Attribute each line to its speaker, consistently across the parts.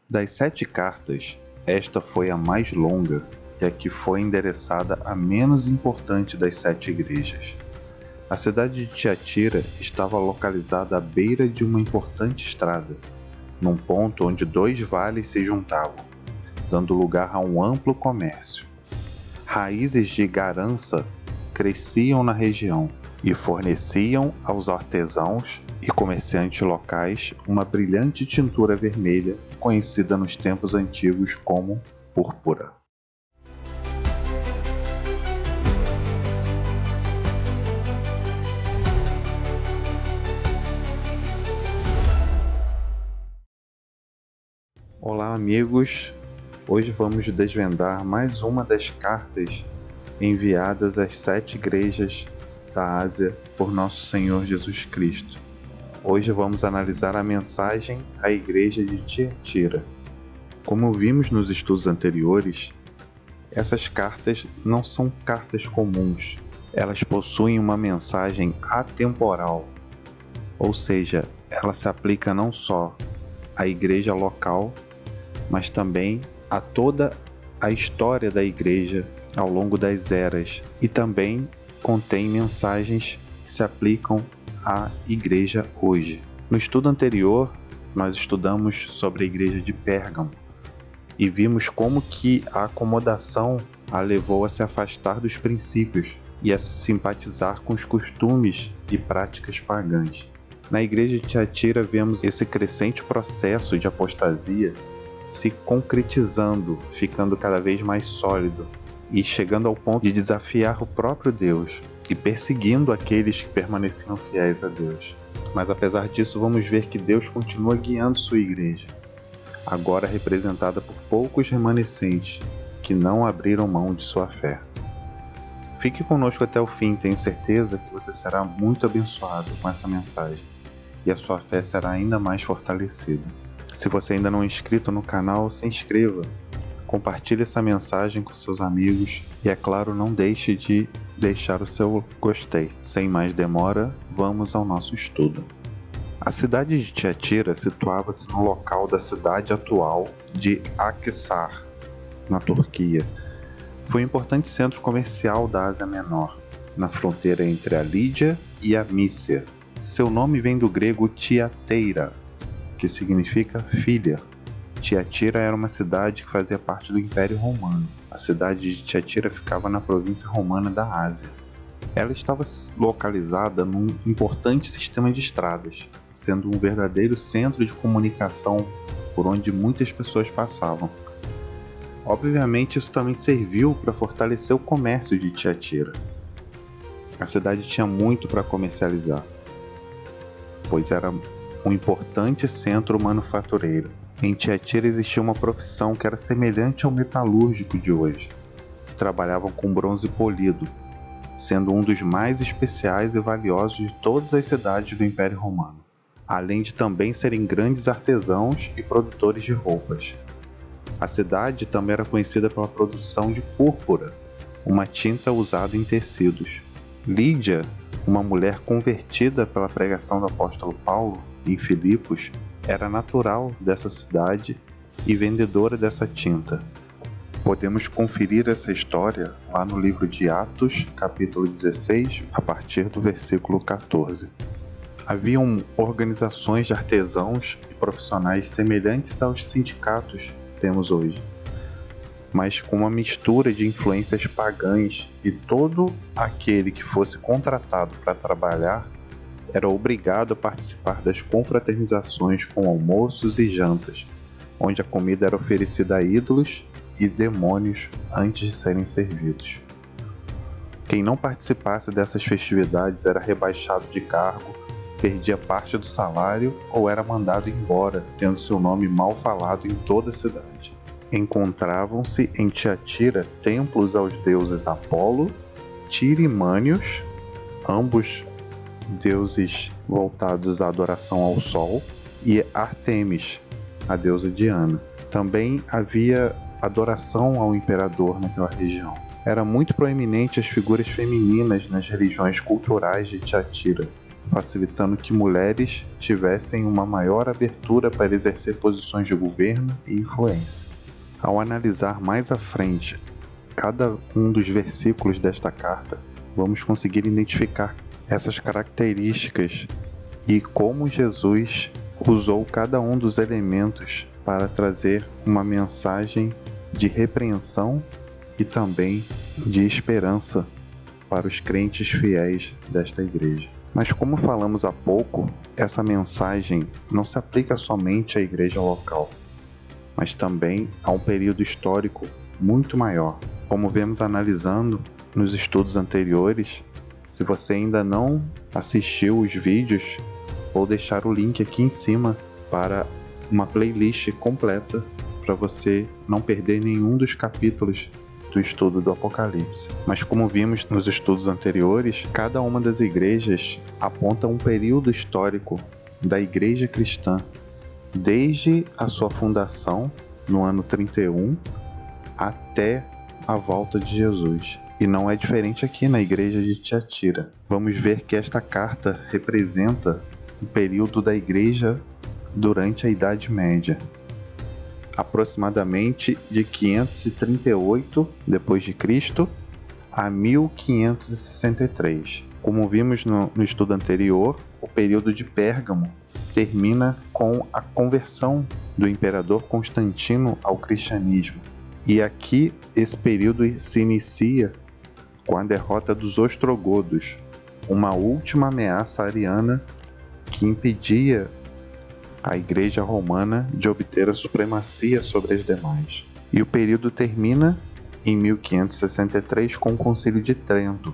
Speaker 1: Das 7 cartas, esta foi a mais longa e a que foi endereçada à menos importante das 7 igrejas. A cidade de Tiatira estava localizada à beira de uma importante estrada, num ponto onde 2 vales se juntavam, dando lugar a um amplo comércio. Raízes de garança cresciam na região e forneciam aos artesãos e comerciantes locais uma brilhante tintura vermelha conhecida nos tempos antigos como púrpura. Olá, amigos! Hoje vamos desvendar mais uma das cartas enviadas às 7 igrejas da Ásia por nosso Senhor Jesus Cristo. Hoje vamos analisar a mensagem à igreja de Tiatira. Como vimos nos estudos anteriores, essas cartas não são cartas comuns. Elas possuem uma mensagem atemporal, ou seja, ela se aplica não só à igreja local, mas também a toda a história da igreja ao longo das eras, e também contém mensagens que se aplicam à igreja hoje. No estudo anterior, nós estudamos sobre a igreja de Pérgamo e vimos como que a acomodação a levou a se afastar dos princípios e a simpatizar com os costumes e práticas pagãs. Na igreja de Tiatira vemos esse crescente processo de apostasia se concretizando, ficando cada vez mais sólido e chegando ao ponto de desafiar o próprio Deus e perseguindo aqueles que permaneciam fiéis a Deus. Mas apesar disso, vamos ver que Deus continua guiando sua igreja, agora representada por poucos remanescentes que não abriram mão de sua fé. Fique conosco até o fim, tenho certeza que você será muito abençoado com essa mensagem e a sua fé será ainda mais fortalecida. Se você ainda não é inscrito no canal, se inscreva, compartilhe essa mensagem com seus amigos e, é claro, não deixe de deixar o seu gostei. Sem mais demora, vamos ao nosso estudo. A cidade de Tiatira situava-se no local da cidade atual de Akhisar, na Turquia. Foi um importante centro comercial da Ásia Menor, na fronteira entre a Lídia e a Mícia. Seu nome vem do grego Tiateira, que significa filha. Tiatira era uma cidade que fazia parte do Império Romano. A cidade de Tiatira ficava na província romana da Ásia. Ela estava localizada num importante sistema de estradas, sendo um verdadeiro centro de comunicação por onde muitas pessoas passavam. Obviamente, isso também serviu para fortalecer o comércio de Tiatira. A cidade tinha muito para comercializar, pois era um importante centro manufatureiro. Em Tiatira existia uma profissão que era semelhante ao metalúrgico de hoje. Trabalhavam com bronze polido, sendo um dos mais especiais e valiosos de todas as cidades do Império Romano, além de também serem grandes artesãos e produtores de roupas. A cidade também era conhecida pela produção de púrpura, uma tinta usada em tecidos. Lídia, uma mulher convertida pela pregação do apóstolo Paulo em Filipos, era natural dessa cidade e vendedora dessa tinta. Podemos conferir essa história lá no livro de Atos, capítulo 16, a partir do versículo 14. Haviam organizações de artesãos e profissionais semelhantes aos sindicatos que temos hoje, mas com uma mistura de influências pagãs, e todo aquele que fosse contratado para trabalhar era obrigado a participar das confraternizações com almoços e jantas, onde a comida era oferecida a ídolos e demônios antes de serem servidos. Quem não participasse dessas festividades era rebaixado de cargo, perdia parte do salário ou era mandado embora, tendo seu nome mal falado em toda a cidade. Encontravam-se em Tiatira templos aos deuses Apolo, Tirimânios, ambos deuses voltados à adoração ao sol, e Artemis, a deusa Diana. Também havia adoração ao imperador naquela região. Era muito proeminente as figuras femininas nas religiões culturais de Tiatira, facilitando que mulheres tivessem uma maior abertura para exercer posições de governo e influência. Ao analisar mais à frente cada um dos versículos desta carta, vamos conseguir identificar essas características e como Jesus usou cada um dos elementos para trazer uma mensagem de repreensão e também de esperança para os crentes fiéis desta igreja. Mas como falamos há pouco, essa mensagem não se aplica somente à igreja local, mas também a um período histórico muito maior. Como vemos analisando nos estudos anteriores, se você ainda não assistiu os vídeos, vou deixar o link aqui em cima para uma playlist completa para você não perder nenhum dos capítulos do estudo do Apocalipse. Mas como vimos nos estudos anteriores, cada uma das igrejas aponta um período histórico da igreja cristã, desde a sua fundação no ano 31 até a volta de Jesus. E não é diferente aqui na igreja de Tiatira. Vamos ver que esta carta representa o período da igreja durante a Idade Média, aproximadamente de 538 d.C. a 1563. Como vimos no estudo anterior, o período de Pérgamo termina com a conversão do imperador Constantino ao cristianismo. E aqui esse período se inicia com a derrota dos ostrogodos, uma última ameaça ariana que impedia a Igreja Romana de obter a supremacia sobre as demais. E o período termina em 1563 com o Concílio de Trento,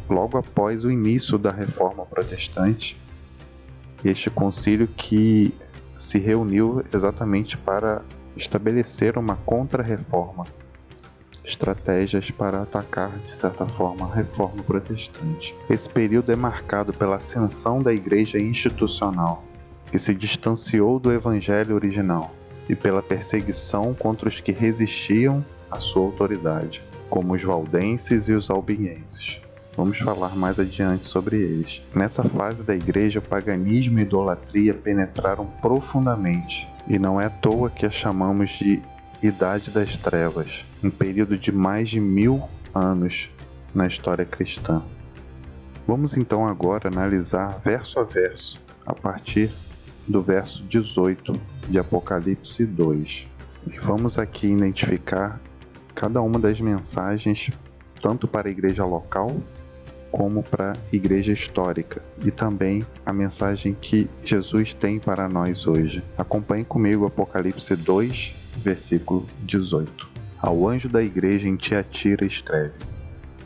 Speaker 1: logo após o início da Reforma Protestante. Este concílio que se reuniu exatamente para estabelecer uma contra-reforma, estratégias para atacar, de certa forma, a Reforma Protestante. Esse período é marcado pela ascensão da Igreja institucional, que se distanciou do Evangelho original, e pela perseguição contra os que resistiam à sua autoridade, como os valdenses e os albigenses. Vamos falar mais adiante sobre eles. Nessa fase da igreja, o paganismo e a idolatria penetraram profundamente, e não é à toa que a chamamos de Idade das Trevas, um período de mais de 1000 anos na história cristã. Vamos então agora analisar verso a verso, a partir do verso 18 de Apocalipse 2. E vamos aqui identificar cada uma das mensagens, tanto para a igreja local como para a igreja histórica, e também a mensagem que Jesus tem para nós hoje. Acompanhe comigo Apocalipse 2, versículo 18. Ao anjo da igreja em Tiatira escreve: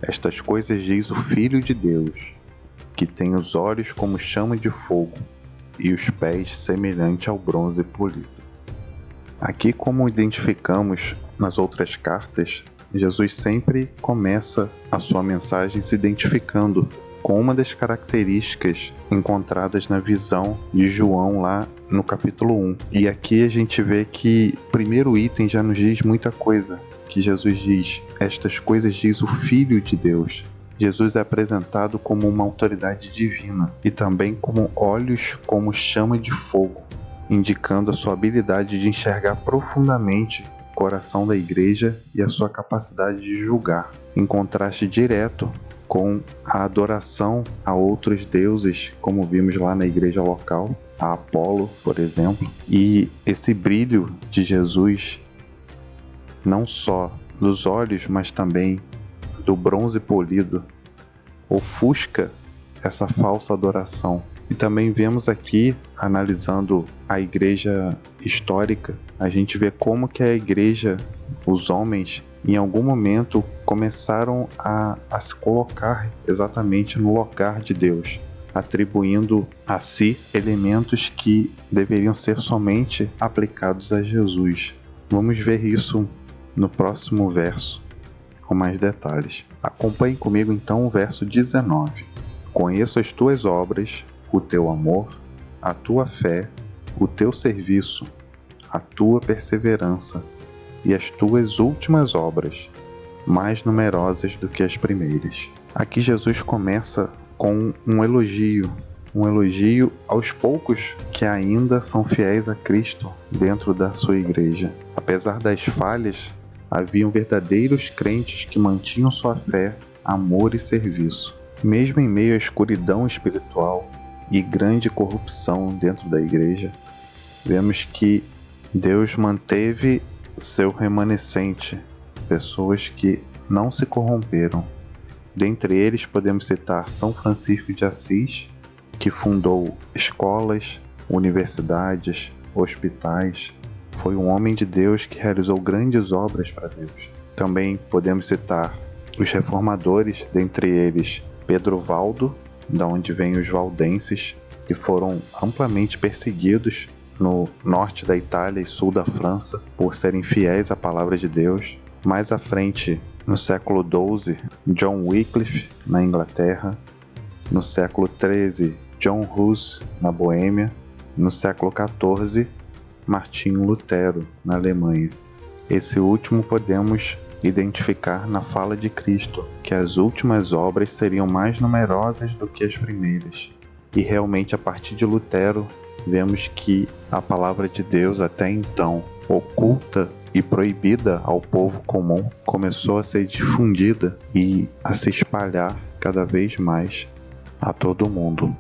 Speaker 1: Estas coisas diz o Filho de Deus, que tem os olhos como chama de fogo e os pés semelhante ao bronze polido. Aqui, como identificamos nas outras cartas, Jesus sempre começa a sua mensagem se identificando com uma das características encontradas na visão de João lá no capítulo 1. E aqui a gente vê que o primeiro item já nos diz muita coisa, que Jesus diz: estas coisas diz o Filho de Deus. Jesus é apresentado como uma autoridade divina e também como olhos como chama de fogo, indicando a sua habilidade de enxergar profundamente o coração da igreja e a sua capacidade de julgar, em contraste direto com a adoração a outros deuses, como vimos lá na igreja local, a Apolo, por exemplo. E esse brilho de Jesus, não só dos olhos, mas também do bronze polido, ofusca essa falsa adoração. E também vemos aqui, analisando a igreja histórica, a gente vê como que a igreja, os homens, em algum momento começaram a se colocar exatamente no lugar de Deus, atribuindo a si elementos que deveriam ser somente aplicados a Jesus. Vamos ver isso no próximo verso, com mais detalhes. Acompanhe comigo então o verso 19. Conheço as tuas obras, o teu amor, a tua fé, o teu serviço, a tua perseverança e as tuas últimas obras, mais numerosas do que as primeiras. Aqui Jesus começa com um elogio aos poucos que ainda são fiéis a Cristo dentro da sua igreja. Apesar das falhas, haviam verdadeiros crentes que mantinham sua fé, amor e serviço. Mesmo em meio à escuridão espiritual e grande corrupção dentro da igreja, vemos que Deus manteve seu remanescente, pessoas que não se corromperam. Dentre eles podemos citar São Francisco de Assis, que fundou escolas, universidades, hospitais. Foi um homem de Deus que realizou grandes obras para Deus. Também podemos citar os reformadores, dentre eles Pedro Valdo, da onde vêm os valdenses, que foram amplamente perseguidos no norte da Itália e sul da França por serem fiéis à palavra de Deus. Mais à frente, no século XII, John Wycliffe, na Inglaterra. No século XIII, John Hus, na Boêmia. No século XIV, Martinho Lutero, na Alemanha. Esse último podemos identificar na fala de Cristo, que as últimas obras seriam mais numerosas do que as primeiras. E realmente, a partir de Lutero, vemos que a palavra de Deus, até então oculta e proibida ao povo comum, começou a ser difundida e a se espalhar cada vez mais a todo mundo.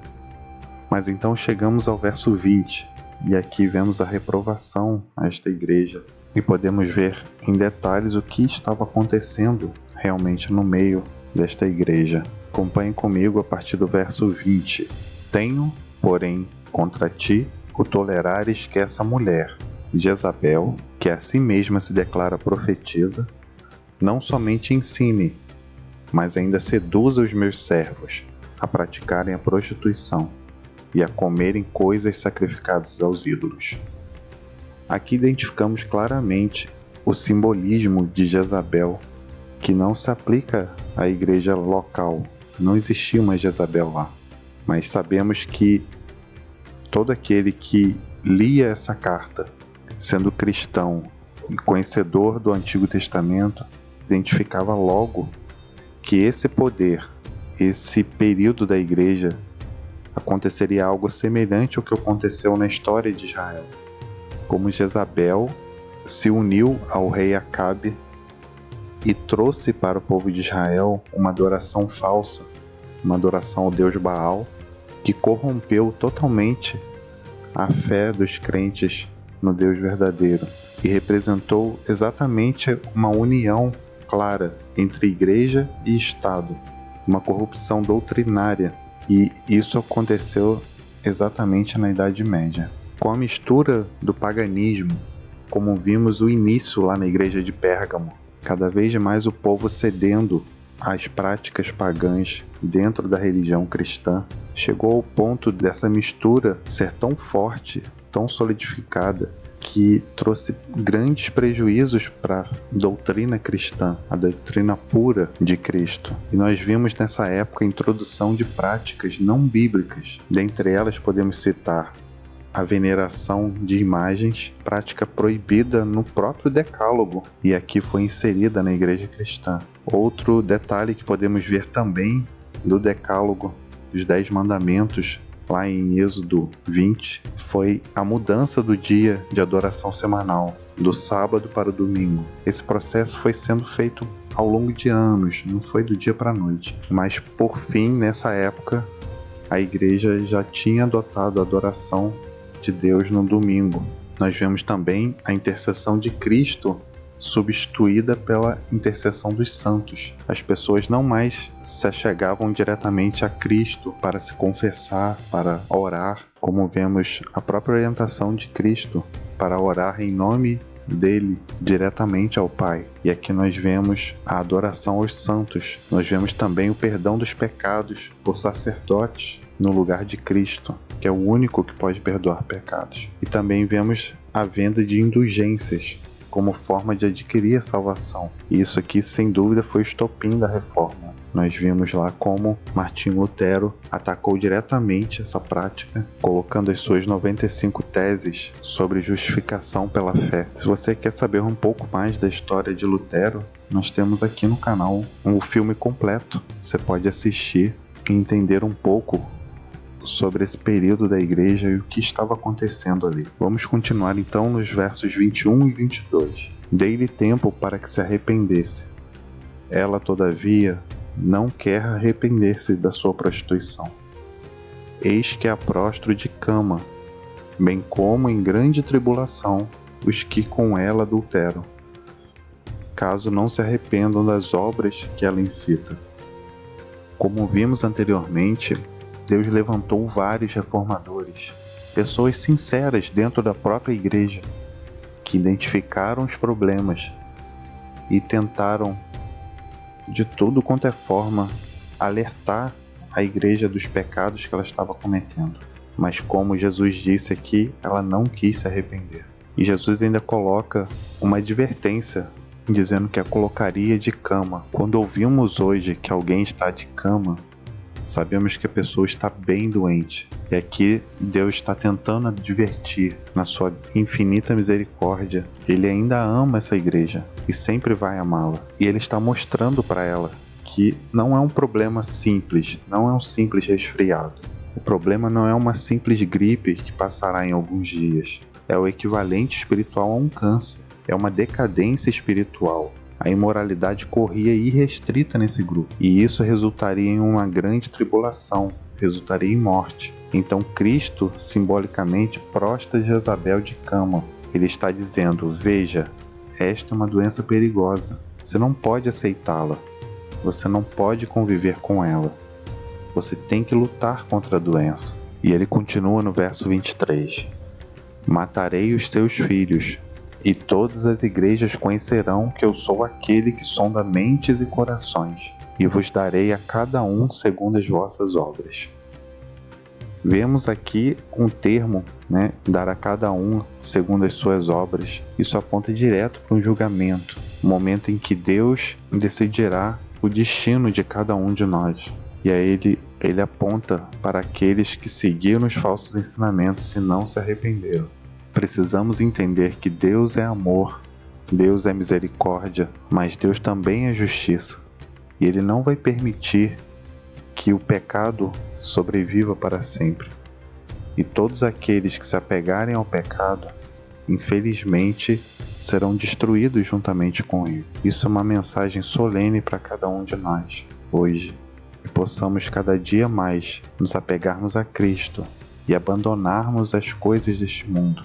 Speaker 1: Mas então chegamos ao verso 20, e aqui vemos a reprovação a esta igreja, e podemos ver em detalhes o que estava acontecendo realmente no meio desta igreja. Acompanhe comigo a partir do verso 20. Tenho, porém, contra ti o tolerares que essa mulher, Jezabel, que a si mesma se declara profetisa, não somente ensine, mas ainda seduza os meus servos a praticarem a prostituição e a comerem coisas sacrificadas aos ídolos. Aqui identificamos claramente o simbolismo de Jezabel, que não se aplica à igreja local. Não existia uma Jezabel lá, mas sabemos que todo aquele que lia essa carta, sendo cristão e conhecedor do Antigo Testamento, identificava logo que esse poder, esse período da igreja, aconteceria algo semelhante ao que aconteceu na história de Israel. Como Jezabel se uniu ao rei Acabe e trouxe para o povo de Israel uma adoração falsa, uma adoração ao deus Baal, que corrompeu totalmente a fé dos crentes no Deus verdadeiro e representou exatamente uma união clara entre igreja e Estado, uma corrupção doutrinária, e isso aconteceu exatamente na Idade Média. Com a mistura do paganismo, como vimos o início lá na igreja de Pérgamo, cada vez mais o povo cedendo às práticas pagãs dentro da religião cristã, chegou ao ponto dessa mistura ser tão forte, tão solidificada, que trouxe grandes prejuízos para a doutrina cristã, a doutrina pura de Cristo. E nós vimos nessa época a introdução de práticas não bíblicas. Dentre elas podemos citar a veneração de imagens, prática proibida no próprio Decálogo, e aqui foi inserida na igreja cristã. Outro detalhe que podemos ver também do Decálogo, dos 10 mandamentos, lá em Êxodo 20, foi a mudança do dia de adoração semanal, do sábado para o domingo. Esse processo foi sendo feito ao longo de anos, não foi do dia para a noite. Mas, por fim, nessa época, a igreja já tinha adotado a adoração de Deus no domingo. Nós vemos também a intercessão de Cristo substituída pela intercessão dos santos. As pessoas não mais se achegavam diretamente a Cristo para se confessar, para orar, como vemos a própria orientação de Cristo para orar em nome dele diretamente ao Pai. E aqui nós vemos a adoração aos santos. Nós vemos também o perdão dos pecados por sacerdotes no lugar de Cristo, que é o único que pode perdoar pecados. E também vemos a venda de indulgências como forma de adquirir a salvação. E isso aqui, sem dúvida, foi o estopim da reforma. Nós vimos lá como Martinho Lutero atacou diretamente essa prática, colocando as suas 95 teses sobre justificação pela fé. Se você quer saber um pouco mais da história de Lutero, nós temos aqui no canal um filme completo. Você pode assistir e entender um pouco sobre esse período da igreja e o que estava acontecendo ali. Vamos continuar então nos versos 21 e 22. Dei-lhe tempo para que se arrependesse. Ela, todavia, não quer arrepender-se da sua prostituição. Eis que a prostro de cama, bem como em grande tribulação os que com ela adulteram, caso não se arrependam das obras que ela incita. Como vimos anteriormente, Deus levantou vários reformadores, pessoas sinceras dentro da própria igreja, que identificaram os problemas e tentaram, de tudo quanto é forma, alertar a igreja dos pecados que ela estava cometendo. Mas como Jesus disse aqui, ela não quis se arrepender. E Jesus ainda coloca uma advertência, dizendo que a colocaria de cama. Quando ouvimos hoje que alguém está de cama, sabemos que a pessoa está bem doente. E aqui Deus está tentando advertir, na sua infinita misericórdia, Ele ainda ama essa igreja e sempre vai amá-la. E Ele está mostrando para ela que não é um problema simples, não é um simples resfriado. O problema não é uma simples gripe que passará em alguns dias. É o equivalente espiritual a um câncer. É uma decadência espiritual. A imoralidade corria irrestrita nesse grupo, e isso resultaria em uma grande tribulação, resultaria em morte. Então Cristo, simbolicamente, prostra Jezabel de cama. Ele está dizendo: veja, esta é uma doença perigosa, você não pode aceitá-la, você não pode conviver com ela, você tem que lutar contra a doença. E ele continua no verso 23: matarei os seus filhos, e todas as igrejas conhecerão que eu sou aquele que sonda mentes e corações, e vos darei a cada um segundo as vossas obras. Vemos aqui um termo, dar a cada um segundo as suas obras. Isso aponta direto para um julgamento, o momento em que Deus decidirá o destino de cada um de nós. E aí ele aponta para aqueles que seguiram os falsos ensinamentos e não se arrependeram. Precisamos entender que Deus é amor, Deus é misericórdia, mas Deus também é justiça. E Ele não vai permitir que o pecado sobreviva para sempre. E todos aqueles que se apegarem ao pecado, infelizmente, serão destruídos juntamente com ele. Isso é uma mensagem solene para cada um de nós, hoje. E possamos cada dia mais nos apegarmos a Cristo e abandonarmos as coisas deste mundo,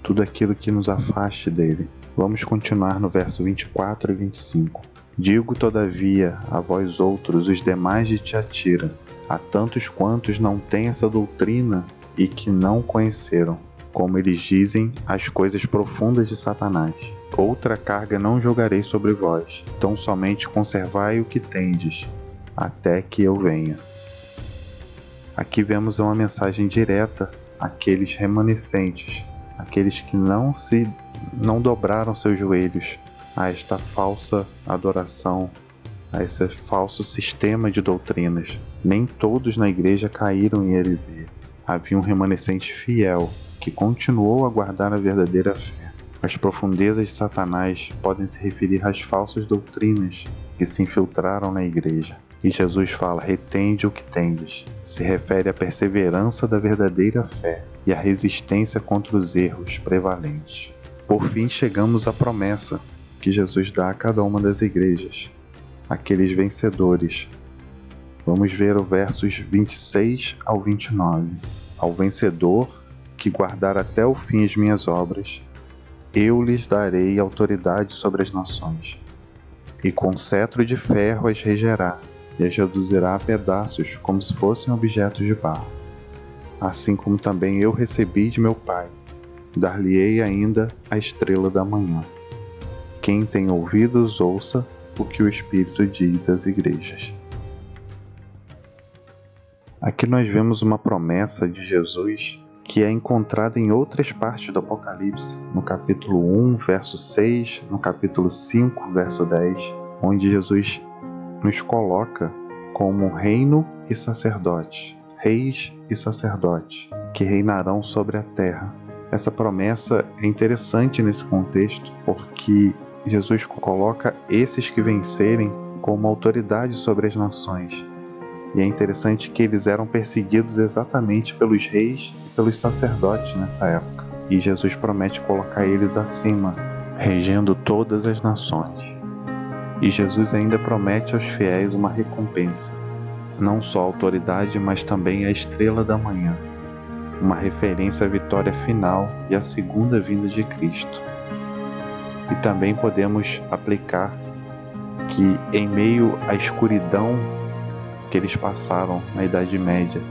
Speaker 1: tudo aquilo que nos afaste dele. Vamos continuar no verso 24 e 25. Digo, todavia, a vós outros, os demais de Tiatira, a tantos quantos não têm essa doutrina e que não conheceram, como eles dizem, as coisas profundas de Satanás. Outra carga não jogarei sobre vós, tão somente conservai o que tendes, até que eu venha. Aqui vemos uma mensagem direta àqueles remanescentes, aqueles que não dobraram seus joelhos a esta falsa adoração, a esse falso sistema de doutrinas. Nem todos na igreja caíram em heresia. Havia um remanescente fiel que continuou a guardar a verdadeira fé. As profundezas de Satanás podem se referir às falsas doutrinas que se infiltraram na igreja. E Jesus fala: retende o que tendes. Se refere à perseverança da verdadeira fé e à resistência contra os erros prevalentes. Por fim, chegamos à promessa que Jesus dá a cada uma das igrejas, aqueles vencedores. Vamos ver os versos 26 ao 29. Ao vencedor que guardar até o fim as minhas obras, eu lhes darei autoridade sobre as nações, e com cetro de ferro as regerá, e as reduzirá a pedaços, como se fossem objetos de barro. Assim como também eu recebi de meu Pai, dar-lhe-ei ainda a estrela da manhã. Quem tem ouvidos, ouça o que o Espírito diz às igrejas. Aqui nós vemos uma promessa de Jesus que é encontrada em outras partes do Apocalipse, no capítulo 1, verso 6, no capítulo 5, verso 10, onde Jesus nos coloca como reino e sacerdote, reis e sacerdotes, que reinarão sobre a terra. Essa promessa é interessante nesse contexto, porque Jesus coloca esses que vencerem como autoridade sobre as nações. E é interessante que eles eram perseguidos exatamente pelos reis e pelos sacerdotes nessa época. E Jesus promete colocar eles acima, regendo todas as nações. E Jesus ainda promete aos fiéis uma recompensa, não só a autoridade, mas também a estrela da manhã, uma referência à vitória final e à segunda vinda de Cristo. E também podemos aplicar que em meio à escuridão que eles passaram na Idade Média,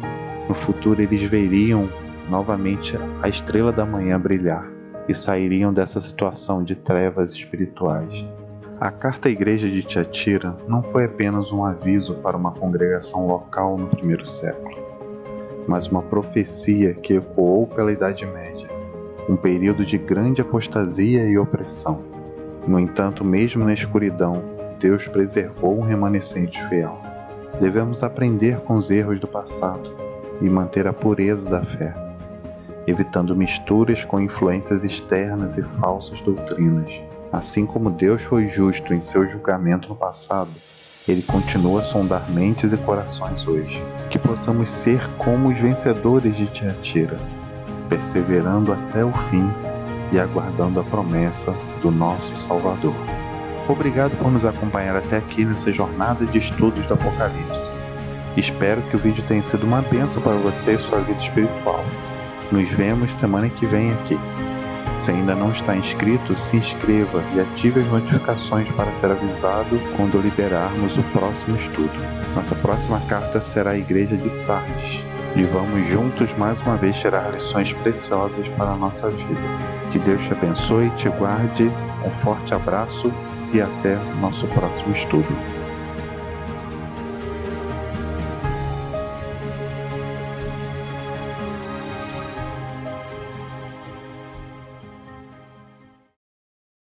Speaker 1: no futuro eles veriam novamente a estrela da manhã brilhar e sairiam dessa situação de trevas espirituais. A carta à igreja de Tiatira não foi apenas um aviso para uma congregação local no primeiro século, mas uma profecia que ecoou pela Idade Média, um período de grande apostasia e opressão. No entanto, mesmo na escuridão, Deus preservou um remanescente fiel. Devemos aprender com os erros do passado e manter a pureza da fé, evitando misturas com influências externas e falsas doutrinas. Assim como Deus foi justo em seu julgamento no passado, Ele continua a sondar mentes e corações hoje. Que possamos ser como os vencedores de Tiatira, perseverando até o fim e aguardando a promessa do nosso Salvador. Obrigado por nos acompanhar até aqui nessa jornada de estudos do Apocalipse. Espero que o vídeo tenha sido uma bênção para você e sua vida espiritual. Nos vemos semana que vem aqui. Se ainda não está inscrito, se inscreva e ative as notificações para ser avisado quando liberarmos o próximo estudo. Nossa próxima carta será a Igreja de Sardes. E vamos juntos mais uma vez tirar lições preciosas para a nossa vida. Que Deus te abençoe e te guarde. Um forte abraço e até o nosso próximo estudo.